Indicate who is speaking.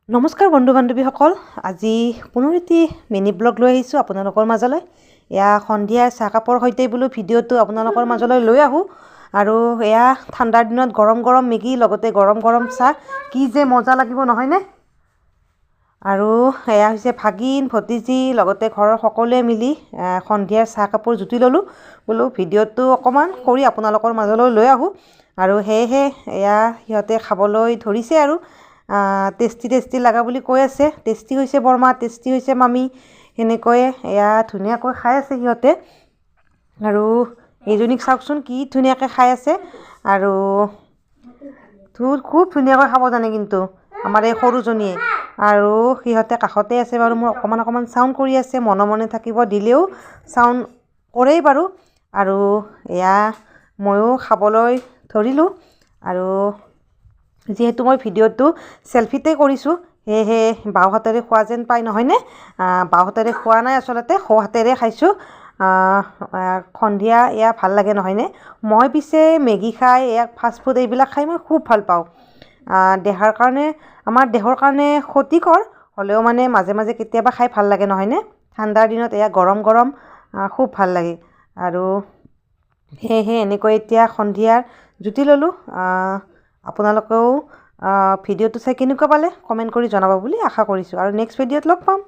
Speaker 1: নমস্কাৰ বন্ধু বান্ধৱীসকল, আজি পুনৰ এটি মিনি ব্লগ লৈ আহিছোঁ আপোনালোকৰ মাজলৈ। এয়া সন্ধিয়া চাহকাপৰ সৈতে বোলো ভিডিঅ'টো আপোনালোকৰ মাজলৈ লৈ আহোঁ। আৰু এয়া ঠাণ্ডাৰ দিনত গৰম গৰম মেগী লগতে গৰম গৰম চাহ, কি যে মজা লাগিব নহয়নে? আৰু এয়া হৈছে ভাগিন ভতিজী লগতে ঘৰৰ সকলোৱে মিলি সন্ধিয়াৰ চাহকাপৰ জুতি ল'লোঁ। বোলো ভিডিঅ'টো অকণমান কৰি আপোনালোকৰ মাজলৈ লৈ আহোঁ। আৰু সেয়েহে এয়া সিহঁতে খাবলৈ ধৰিছে আৰু টেষ্টি টেষ্টি লগা বুলি কৈ আছে। টেষ্টি হৈছে বৰমা, টেষ্টি হৈছে মামী, সেনেকৈয়ে এয়া ধুনীয়াকৈ খাই আছে সিহঁতে। আৰু এইজনীক চাওকচোন কি ধুনীয়াকৈ খাই আছে। আৰু খুব ধুনীয়াকৈ খাব জানে কিন্তু আমাৰ এই সৰুজনীয়ে। আৰু সিহঁতে কাষতে আছে বাৰু, মোৰ অকণমান অকণমান চাউণ্ড কৰি আছে, মনে মনে থাকিব দিলেও চাউণ্ড কৰেই বাৰু। আৰু এয়া ময়ো খাবলৈ ধৰিলোঁ। আৰু যিহেতু মই ভিডিঅ'টো চেলফিতে কৰিছোঁ, সেয়েহে বাওঁ হাতেৰে খোৱা যেন পাই নহয়নে? বাওঁ হাতেৰে খোৱা নাই, আচলতে সোঁ হাতেৰে খাইছোঁ। সন্ধিয়া এয়া ভাল লাগে নহয়নে? মই পিছে মেগী খাই, এয়া ফাষ্টফুড এইবিলাক খাই মই খুব ভাল পাওঁ। আমাৰ দেহৰ কাৰণে ক্ষতিকৰ হ'লেও মানে মাজে মাজে কেতিয়াবা খাই ভাল লাগে নহয়নে? ঠাণ্ডাৰ দিনত এয়া গৰম গৰম খুব ভাল লাগে। আৰু সেয়েহে এনেকৈ এতিয়া সন্ধিয়াৰ জুতি ল'লোঁ। আপোনালোকেও ভিডিঅ'টো চাই কেনেকুৱা পালে কমেণ্ট কৰি জনাব বুলি আশা কৰিছোঁ। আৰু নেক্সট ভিডিঅ'ত লগ পাম।